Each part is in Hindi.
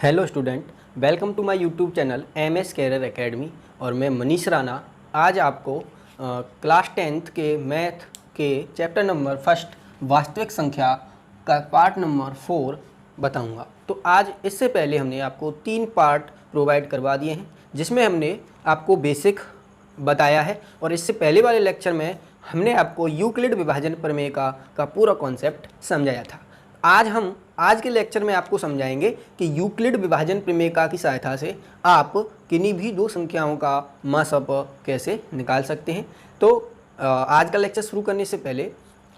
Hello student, welcome to my YouTube channel MS career academy. और मैं मनीष राणा आज आपको क्लास 10th के मैथ के चैप्टर नंबर फर्स्ट वास्तविक संख्या का पार्ट नंबर 4 बताऊंगा। तो आज इससे पहले हमने आपको 3 पार्ट प्रोवाइड करवा दिए हैं, जिसमें हमने आपको बेसिक बताया है और इससे पहले वाले लेक्चर में हमने आपको यूक्लिड विभाजन प्रमेय का पूरा कॉन्सेप्ट समझाया था। आज के लेक्चर में आपको समझाएंगे कि यूक्लिड विभाजन प्रमेय की सहायता से आप किन्हीं भी दो संख्याओं का मासप कैसे निकाल सकते हैं। तो आज का लेक्चर शुरू करने से पहले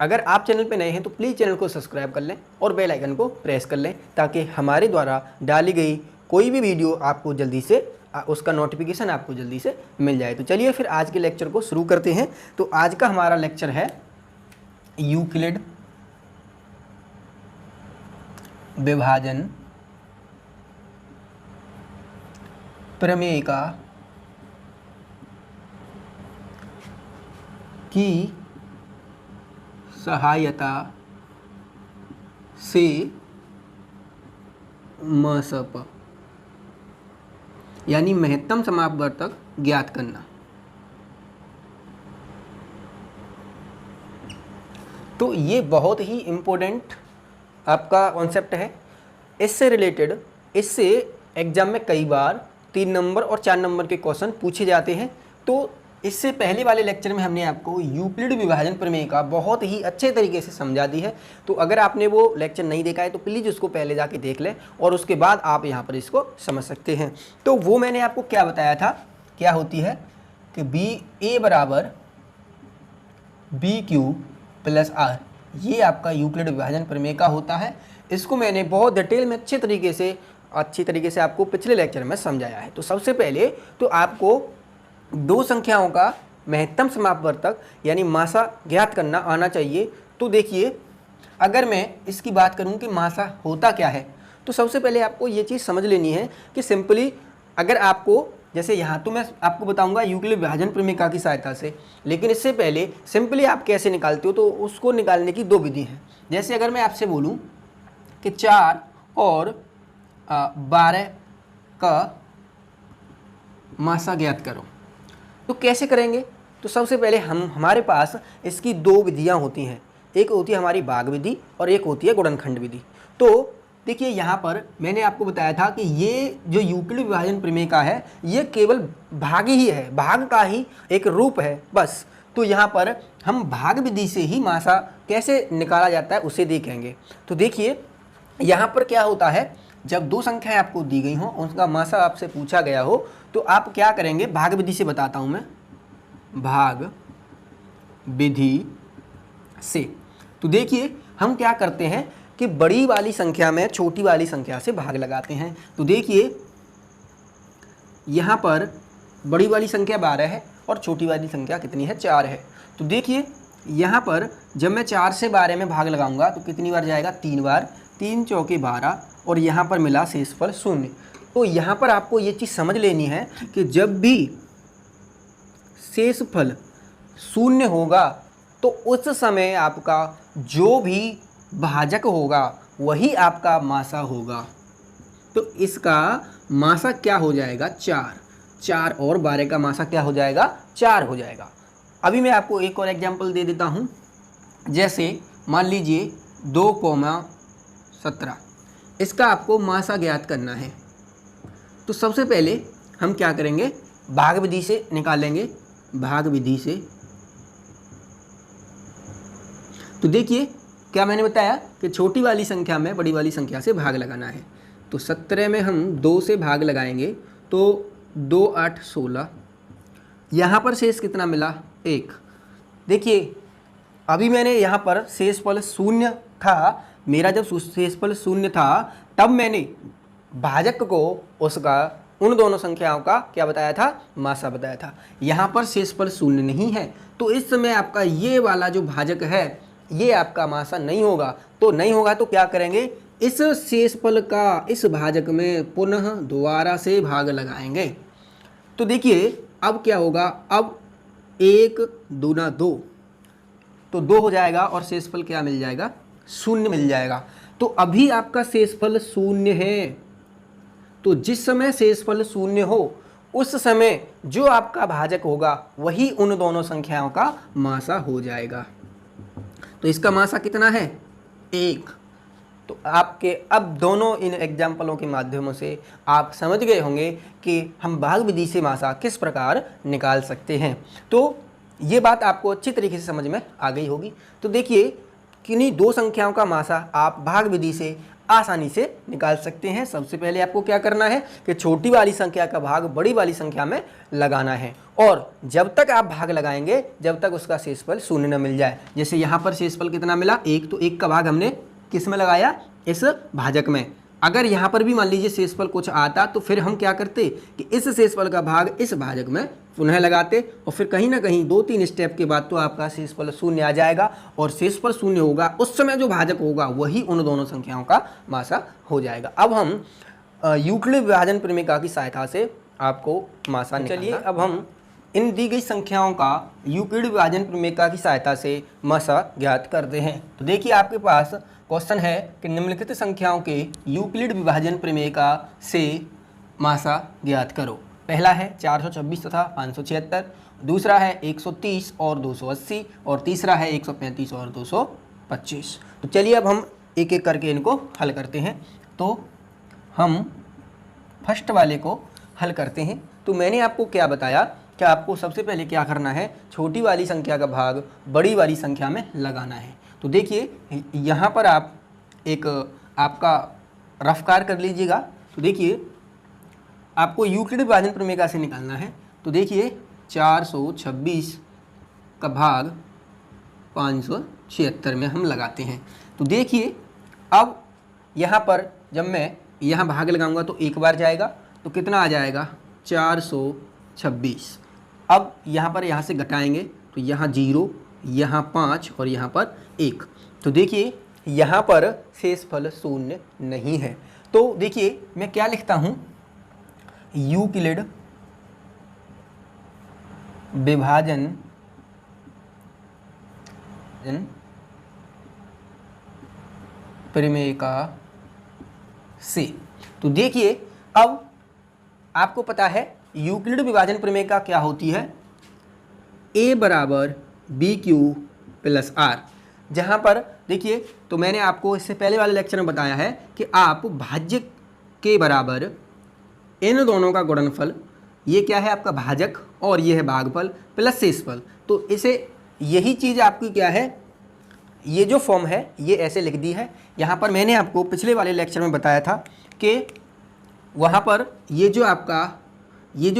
अगर आप चैनल पर नए हैं तो प्लीज़ चैनल को सब्सक्राइब कर लें और बेल आइकन को प्रेस कर लें, ताकि हमारे द्वारा डाली गई कोई भी वीडियो आपको जल्दी से उसका नोटिफिकेशन आपको जल्दी से मिल जाए। तो चलिए फिर आज के लेक्चर को शुरू करते हैं। तो आज का हमारा लेक्चर है यूक्लिड विभाजन प्रमेय की सहायता से मसप यानी महत्तम समापवर्तक ज्ञात करना। तो ये बहुत ही इम्पोर्टेंट आपका कॉन्सेप्ट है। इससे रिलेटेड इससे एग्जाम में कई बार 3 नंबर और 4 नंबर के क्वेश्चन पूछे जाते हैं। तो इससे पहले वाले लेक्चर में हमने आपको यूक्लिड विभाजन प्रमेय का बहुत ही अच्छे तरीके से समझा दी है। तो अगर आपने वो लेक्चर नहीं देखा है तो प्लीज़ उसको पहले जाके देख लें और उसके बाद आप यहाँ पर इसको समझ सकते हैं। तो वो मैंने आपको क्या बताया था, क्या होती है कि बी ए बराबर बी क्यू प्लस आर, ये आपका यूक्लिड विभाजन प्रमेय का होता है। इसको मैंने बहुत डिटेल में अच्छी तरीके से आपको पिछले लेक्चर में समझाया है। तो सबसे पहले तो आपको दो संख्याओं का महत्तम समापवर्तक यानी मासा ज्ञात करना आना चाहिए। तो देखिए, अगर मैं इसकी बात करूं कि मासा होता क्या है, तो सबसे पहले आपको ये चीज़ समझ लेनी है कि सिंपली अगर आपको जैसे यहाँ तो मैं आपको बताऊंगा यूक्लिड विभाजन प्रमेय की सहायता से, लेकिन इससे पहले सिंपली आप कैसे निकालते हो तो उसको निकालने की 2 विधि हैं। जैसे अगर मैं आपसे बोलूँ कि 4 और 12 का मासा ज्ञात करो, तो कैसे करेंगे। तो सबसे पहले हमारे पास इसकी 2 विधियाँ होती हैं, एक होती है हमारी भाग विधि और एक होती है गुणनखंड विधि। तो देखिए, यहाँ पर मैंने आपको बताया था कि ये जो यूक्लिड विभाजन प्रमेय का है ये केवल भाग ही है, भाग का ही एक रूप है बस। तो यहाँ पर हम भाग विधि से ही मासा कैसे निकाला जाता है उसे देखेंगे। तो देखिए, यहाँ पर क्या होता है, जब 2 संख्याएं आपको दी गई हों, उनका मासा आपसे पूछा गया हो, तो आप क्या करेंगे, भाग विधि से बताता हूँ मैं, भाग विधि से। तो देखिए, हम क्या करते हैं कि बड़ी वाली संख्या में छोटी वाली संख्या से भाग लगाते हैं। तो देखिए, यहाँ पर बड़ी वाली संख्या 12 है और छोटी वाली संख्या कितनी है, 4 है। तो देखिए, यहाँ पर जब मैं 4 से 12 में भाग लगाऊंगा तो कितनी बार जाएगा, 3 बार, 3 चौके 12 और यहाँ पर मिला शेषफल 0। तो यहाँ पर आपको ये चीज़ समझ लेनी है कि जब भी शेषफल 0 होगा तो उस समय आपका जो भी भाजक होगा वही आपका मासा होगा। तो इसका मासा क्या हो जाएगा, 4 और 12 का मासा क्या हो जाएगा, 4 हो जाएगा। अभी मैं आपको एक और एग्जांपल दे देता हूँ। जैसे मान लीजिए 2,17, इसका आपको मासा ज्ञात करना है। तो सबसे पहले हम क्या करेंगे, भाग विधि से निकालेंगे, भाग विधि से। तो देखिए, क्या मैंने बताया कि छोटी वाली संख्या में बड़ी वाली संख्या से भाग लगाना है। तो 17 में हम 2 से भाग लगाएंगे तो 2 8 16, यहाँ पर शेष कितना मिला, 1। देखिए, अभी मैंने यहाँ पर शेषफल 0 था, मेरा जब शेषफल 0 था तब मैंने भाजक को उसका उन दोनों संख्याओं का क्या बताया था, मासा बताया था। यहाँ पर शेषफल 0 नहीं है, तो इस समय आपका ये वाला जो भाजक है ये आपका मासा नहीं होगा। तो नहीं होगा तो क्या करेंगे, इस शेषफल का इस भाजक में पुनः दोबारा से भाग लगाएंगे। तो देखिए, अब क्या होगा, अब 1 दूना 2, तो 2 हो जाएगा और शेषफल क्या मिल जाएगा, 0 मिल जाएगा। तो अभी आपका शेषफल 0 है। तो जिस समय शेषफल शून्य हो उस समय जो आपका भाजक होगा वही उन दोनों संख्याओं का मासा हो जाएगा। तो इसका मासा कितना है? 1। तो आपके अब दोनों इन एग्जाम्पलों के माध्यमों से आप समझ गए होंगे कि हम भाग विधि से मासा किस प्रकार निकाल सकते हैं। तो ये बात आपको अच्छी तरीके से समझ में आ गई होगी। तो देखिए किन्हीं दो संख्याओं का मासा आप भाग विधि से आसानी से निकाल सकते हैं। सबसे पहले आपको क्या करना है कि छोटी वाली संख्या का भाग बड़ी वाली संख्या में लगाना है, और जब तक आप भाग लगाएंगे जब तक उसका शेषफल शून्य न मिल जाए। जैसे यहाँ पर शेषफल कितना मिला? 1, तो 1 का भाग हमने किस में लगाया? इस भाजक में। अगर यहाँ पर भी मान लीजिए शेषफल कुछ आता तो फिर हम क्या करते कि इस शेषफल का भाग इस भाजक में पुनः लगाते, और फिर कहीं ना कहीं 2-3 स्टेप के बाद तो आपका शेषफल शून्य आ जाएगा, और शेषफल शून्य होगा उस समय जो भाजक होगा वही उन दोनों संख्याओं का मासा हो जाएगा। अब हम यूक्लिड विभाजन प्रमेय की सहायता से आपको मासा निकालिए। अब हम इन दी गई संख्याओं का यूक्लिड विभाजन प्रमेय की सहायता से मासा ज्ञात करते हैं। तो देखिए आपके पास क्वेश्चन है कि निम्नलिखित संख्याओं के यूक्लिड विभाजन प्रमेय से मासा ज्ञात करो। पहला है 426 तथा 576, दूसरा है 130 और 280, और तीसरा है 135 और 225। तो चलिए अब हम एक एक करके इनको हल करते हैं। तो हम फर्स्ट वाले को हल करते हैं। तो मैंने आपको क्या बताया कि आपको सबसे पहले क्या करना है, छोटी वाली संख्या का भाग बड़ी वाली संख्या में लगाना है। तो देखिए यहाँ पर आप एक आपका रफ्कार कर लीजिएगा। तो देखिए आपको यूक्लिड विभाजन प्रमेय से निकालना है। तो देखिए 426 का भाग 576 में हम लगाते हैं। तो देखिए अब यहाँ पर जब मैं यहाँ भाग लगाऊंगा तो एक बार जाएगा, तो कितना आ जाएगा? 426। अब यहाँ पर यहाँ से घटाएंगे तो यहाँ 0, यहाँ 5 और यहाँ पर 1। तो देखिए यहाँ पर शेषफल शून्य नहीं है। तो देखिए मैं क्या लिखता हूँ, यूक्लिड विभाजन प्रमेय से। तो देखिए अब आपको पता है यूक्लिड विभाजन प्रमेय क्या होती है, a बराबर बी क्यू प्लस आर। जहाँ पर देखिए तो मैंने आपको इससे पहले वाले लेक्चर में बताया है कि आप भाज्य के बराबर इन दोनों का गुणनफल, ये क्या है आपका भाजक और ये है भागफल प्लस शेषफल। तो इसे यही चीज़ आपकी क्या है, ये जो फॉर्म है ये ऐसे लिख दी है। यहाँ पर मैंने आपको पिछले वाले लेक्चर में बताया था कि वहाँ पर ये जो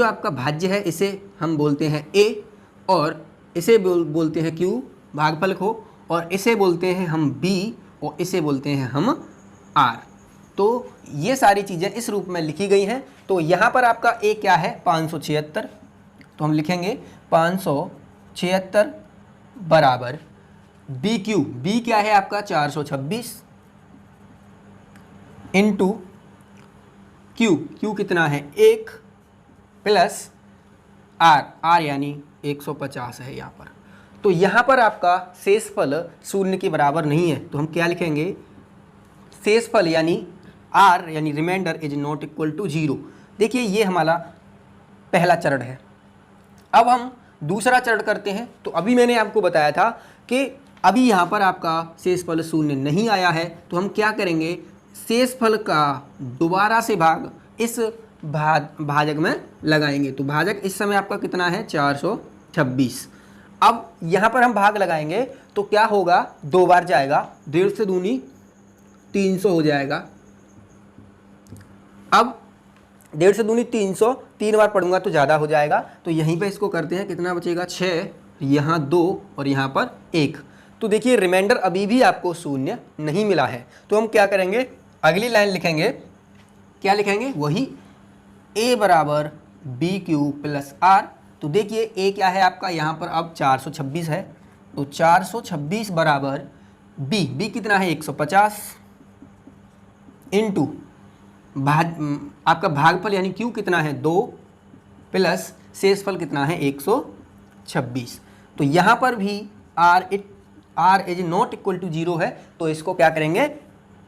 आपका भाज्य है इसे हम बोलते हैं a, और इसे बोलते हैं q भागफल को, और इसे बोलते हैं हम b, और इसे बोलते हैं हम r। तो ये सारी चीज़ें इस रूप में लिखी गई हैं। तो यहाँ पर आपका a क्या है? 576। तो हम लिखेंगे 576 बराबर बी क्यू, बी क्या है आपका 426 इंटू क्यू, क्यू कितना है 1 प्लस आर, आर यानी 150 है यहाँ पर। तो यहाँ पर आपका शेषफल शून्य के बराबर नहीं है, तो हम क्या लिखेंगे, शेषफल यानी आर यानी remainder is not equal to 0। देखिए ये हमारा पहला चरण है। अब हम दूसरा चरण करते हैं। तो अभी मैंने आपको बताया था कि अभी यहाँ पर आपका शेषफल शून्य नहीं आया है, तो हम क्या करेंगे, शेषफल का दोबारा से भाग इस भाजक में लगाएंगे। तो भाजक इस समय आपका कितना है 426। अब यहाँ पर हम भाग लगाएंगे तो क्या होगा, 2 बार जाएगा, 1.5 से दूनी 300 हो जाएगा। अब 1.5 से दूनी 300, 3 बार पढ़ूंगा तो ज़्यादा हो जाएगा। तो यहीं पे इसको करते हैं, कितना बचेगा 6, यहाँ 2 और यहाँ पर 1। तो देखिए रिमाइंडर अभी भी आपको शून्य नहीं मिला है। तो हम क्या करेंगे, अगली लाइन लिखेंगे, क्या लिखेंगे, वही a बराबर बी क्यू प्लस आर। तो देखिए a क्या है आपका यहाँ पर अब 426 है, तो 426 बराबर b कितना है 150 इंटू आपका भागफल यानी q कितना है 2 प्लस शेषफल कितना है 126। तो यहाँ पर भी r is not equal to 0 है, तो इसको क्या करेंगे,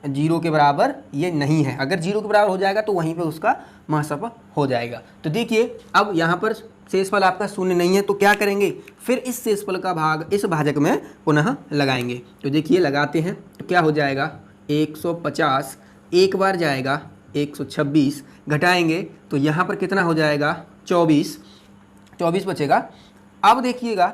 जीरो के बराबर ये नहीं है। अगर जीरो के बराबर हो जाएगा तो वहीं पे उसका महासप हो जाएगा। तो देखिए अब यहाँ पर शेषफल आपका शून्य नहीं है तो क्या करेंगे, फिर इस शेषफल का भाग इस भाजक में पुनः लगाएंगे। तो देखिए लगाते हैं तो क्या हो जाएगा 150, एक बार जाएगा 126, घटाएंगे तो यहाँ पर कितना हो जाएगा 24 बचेगा। अब देखिएगा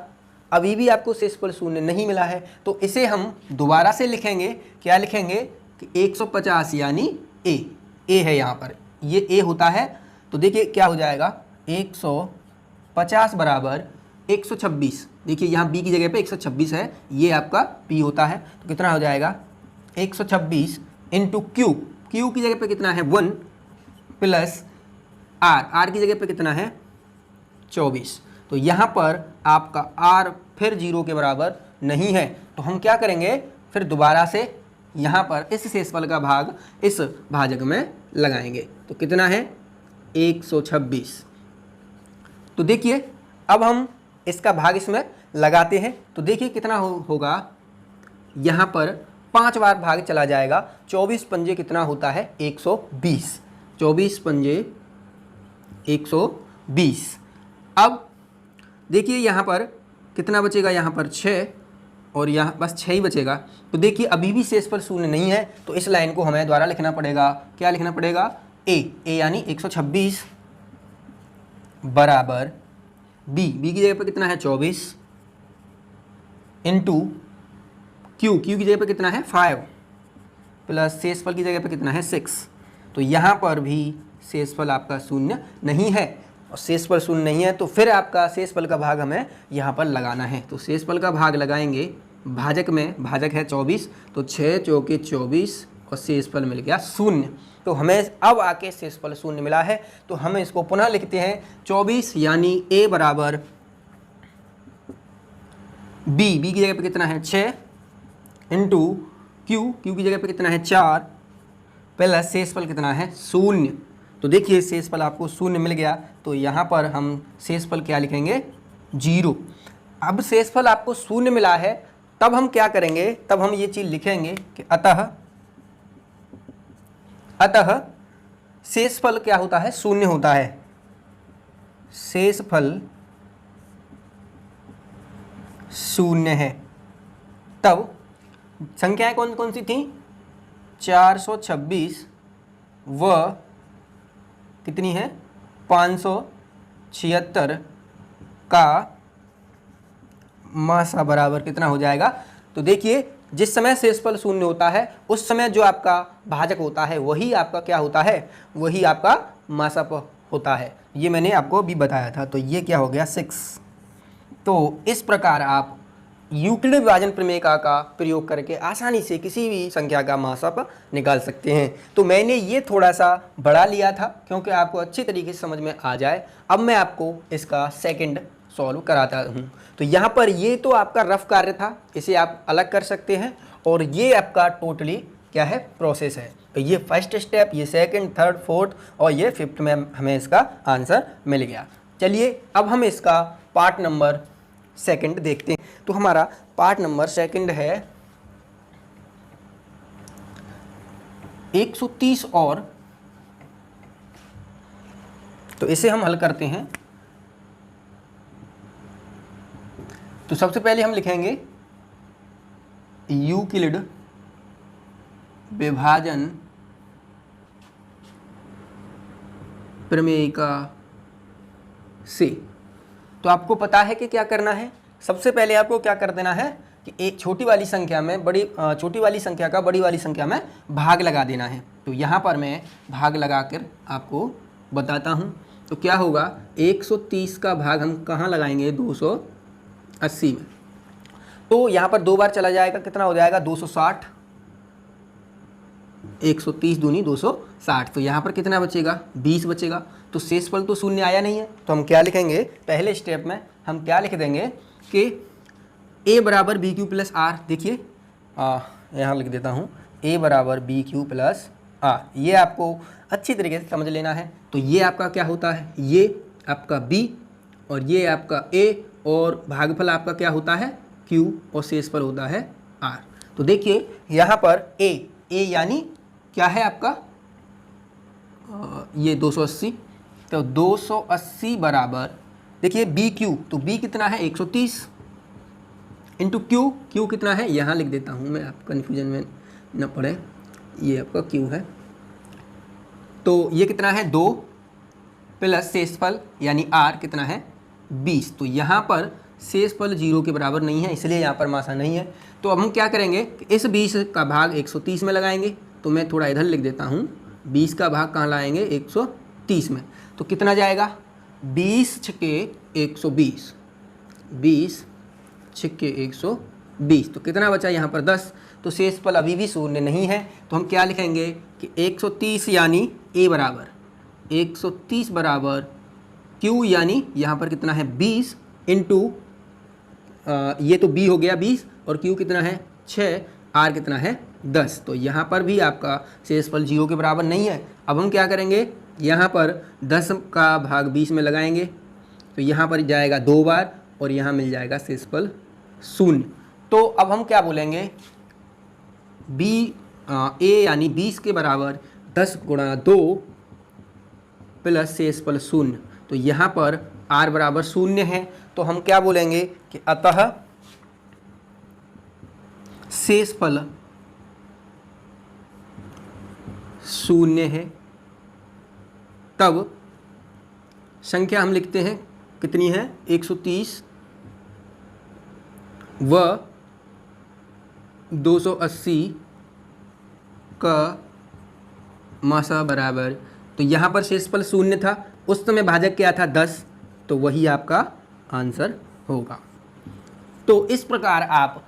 अभी भी आपको शेषफल शून्य नहीं मिला है तो इसे हम दोबारा से लिखेंगे। क्या लिखेंगे कि 150 यानी ए है, यहाँ पर ये ए होता है। तो देखिए क्या हो जाएगा 150 बराबर 126, देखिए यहाँ बी की जगह पे 126 है, ये आपका पी होता है। तो कितना हो जाएगा 126 इंटू क्यू की जगह पे कितना है 1 प्लस आर की जगह पे कितना है 24। तो यहाँ पर आपका आर फिर जीरो के बराबर नहीं है तो हम क्या करेंगे, फिर दोबारा से यहाँ पर इस शेषफल का भाग इस भाजक में लगाएंगे। तो कितना है 126। तो देखिए अब हम इसका भाग इसमें लगाते हैं तो देखिए कितना होगा, यहाँ पर 5 बार भाग चला जाएगा। 24 पंजे कितना होता है 120, 24 पंजे 120। अब देखिए यहाँ पर कितना बचेगा, यहाँ पर 6 और यहाँ बस 6 ही बचेगा। तो देखिए अभी भी शेषफल शून्य नहीं है तो इस लाइन को हमें द्वारा लिखना पड़ेगा। क्या लिखना पड़ेगा ए यानी 126 बराबर बी की जगह पर कितना है 24 इंटू क्यू की जगह पर कितना है 5 प्लस शेषफल की जगह पर कितना है 6। तो यहाँ पर भी शेषफल आपका शून्य नहीं है और शेषफल शून्य नहीं है तो फिर आपका शेषफल का भाग हमें यहाँ पर लगाना है। तो शेषफल का भाग लगाएंगे भाजक में, भाजक है 24 तो 6 चौके 24 और शेषफल मिल गया शून्य। तो हमें अब आके शेषफल शून्य मिला है तो हम इसको पुनः लिखते हैं 24 यानी ए बराबर बी की जगह पे कितना है 6 इंटू क्यू की जगह पे कितना है 4 प्लस शेषफल कितना है शून्य। तो देखिए शेषफल आपको शून्य मिल गया तो यहाँ पर हम शेषफल क्या लिखेंगे 0। अब शेषफल आपको शून्य मिला है तब हम क्या करेंगे, तब हम ये चीज़ लिखेंगे कि अतः शेषफल क्या होता है शून्य होता है। शेषफल शून्य है तब संख्याएं कौन कौन सी थी 426 व कितनी है 576 का मासा बराबर कितना हो जाएगा। तो देखिए जिस समय शेषफल शून्य होता है उस समय जो आपका भाजक होता है वही आपका क्या होता है, वही आपका मासप होता है। ये मैंने आपको अभी बताया था। तो ये क्या हो गया 6। तो इस प्रकार आप यूक्लिड विभाजन प्रमेय का प्रयोग करके आसानी से किसी भी संख्या का मासप निकाल सकते हैं। तो मैंने ये थोड़ा सा बढ़ा लिया था क्योंकि आपको अच्छी तरीके से समझ में आ जाए। अब मैं आपको इसका सेकंड सॉल्व कराता हूँ। तो यहाँ पर ये तो आपका रफ कार्य था, इसे आप अलग कर सकते हैं और ये आपका टोटली क्या है प्रोसेस है। तो ये फर्स्ट स्टेप, ये सेकंड, थर्ड, फोर्थ और ये फिफ्थ में हमें इसका आंसर मिल गया। चलिए अब हम इसका पार्ट नंबर सेकंड देखते हैं। तो हमारा पार्ट नंबर सेकंड है 130 और, तो इसे हम हल करते हैं। तो सबसे पहले हम लिखेंगे यूक्लिड विभाजन प्रमेयिका से। तो आपको पता है कि क्या करना है, सबसे पहले आपको क्या कर देना है कि एक छोटी वाली संख्या में छोटी वाली संख्या का बड़ी वाली संख्या में भाग लगा देना है। तो यहाँ पर मैं भाग लगाकर आपको बताता हूँ। तो क्या होगा 130 का भाग हम कहाँ लगाएंगे 280 में। तो यहाँ पर 2 बार चला जाएगा, कितना हो जाएगा 260, 130 दूनी 260। तो यहाँ पर कितना बचेगा 20 बचेगा। तो शेषफल तो शून्य आया नहीं है तो हम क्या लिखेंगे, पहले स्टेप में हम क्या लिख देंगे कि a बराबर बी क्यू प्लस आर। देखिए यहाँ लिख देता हूँ a बराबर बी क्यू प्लस आर, ये आपको अच्छी तरीके से समझ लेना है। तो ये आपका क्या होता है, ये आपका b और ये आपका a और भागफल आपका क्या होता है q और शेषफल होता है r। तो देखिए यहाँ पर a ए यानी क्या है आपका ये 280, तो 280 बराबर देखिए बी क्यू, तो बी कितना है 130 इंटू क्यू, क्यू कितना है यहाँ लिख देता हूँ मैं, आप कन्फ्यूजन में न पड़े, ये आपका क्यू है, तो ये कितना है 2 प्लस शेषफल यानी आर कितना है 20, तो यहाँ पर शेषफल 0 के बराबर नहीं है, इसलिए यहाँ पर मासा नहीं है। तो अब हम क्या करेंगे कि इस 20 का भाग 130 में लगाएंगे, तो मैं थोड़ा इधर लिख देता हूँ, 20 का भाग कहाँ लाएंगे 130 में, तो कितना जाएगा 20 छक्के 120, 20 छक्के 120, तो कितना बचा यहाँ पर 10, तो शेषफल अभी भी शून्य नहीं है, तो हम क्या लिखेंगे कि 130 यानी ए बराबर 130 बराबर क्यू यानी यहाँ पर कितना है 20 इंटू ये तो बी हो गया 20 और क्यू कितना है 6, आर कितना है 10, तो यहाँ पर भी आपका शेषफल 0 के बराबर नहीं है। अब हम क्या करेंगे, यहाँ पर 10 का भाग 20 में लगाएंगे, तो यहाँ पर जाएगा 2 बार और यहाँ मिल जाएगा शेषफल 0। तो अब हम क्या बोलेंगे बी ए यानी 20 के बराबर 10 गुणा 2 प्लस शेषफल 0, तो यहाँ पर r बराबर 0 है, तो हम क्या बोलेंगे कि अतः शेषफल 0 है। तब संख्या हम लिखते हैं कितनी है 130 व 280 का मासा बराबर, तो यहाँ पर शेषफल 0 था, उस समय भाजक क्या था 10, तो वही आपका आंसर होगा। तो इस प्रकार आप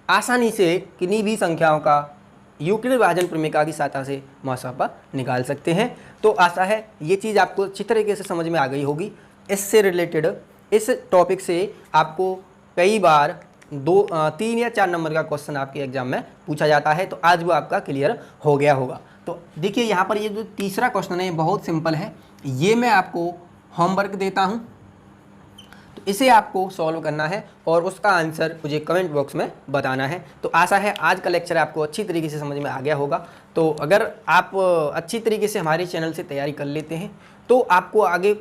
आसानी से किन्हीं भी संख्याओं का यूक्लिड भाजन प्रमेय की सहायता से मासापा निकाल सकते हैं। तो आशा है ये चीज़ आपको अच्छी तरीके से समझ में आ गई होगी। इससे रिलेटेड इस टॉपिक से आपको कई बार 3 या 4 नंबर का क्वेश्चन आपके एग्जाम में पूछा जाता है, तो आज वो आपका क्लियर हो गया होगा। तो देखिए यहाँ पर ये जो तीसरा क्वेश्चन है बहुत सिंपल है, ये मैं आपको होमवर्क देता हूँ, तो इसे आपको सॉल्व करना है और उसका आंसर मुझे कमेंट बॉक्स में बताना है। तो आशा है आज का लेक्चर आपको अच्छी तरीके से समझ में आ गया होगा। तो अगर आप अच्छी तरीके से हमारे चैनल से तैयारी कर लेते हैं तो आपको आगे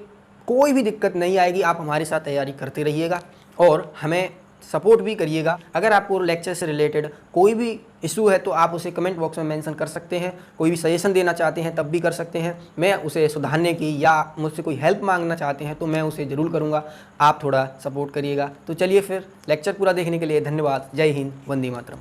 कोई भी दिक्कत नहीं आएगी। आप हमारे साथ तैयारी करते रहिएगा और हमें सपोर्ट भी करिएगा। अगर आपको लेक्चर से रिलेटेड कोई भी इशू है तो आप उसे कमेंट बॉक्स में मेंशन कर सकते हैं। कोई भी सजेशन देना चाहते हैं तब भी कर सकते हैं, मैं उसे सुधारने की, या मुझसे कोई हेल्प मांगना चाहते हैं तो मैं उसे ज़रूर करूँगा। आप थोड़ा सपोर्ट करिएगा। तो चलिए फिर लेक्चर पूरा देखने के लिए धन्यवाद। जय हिंद, वंदे मातरम।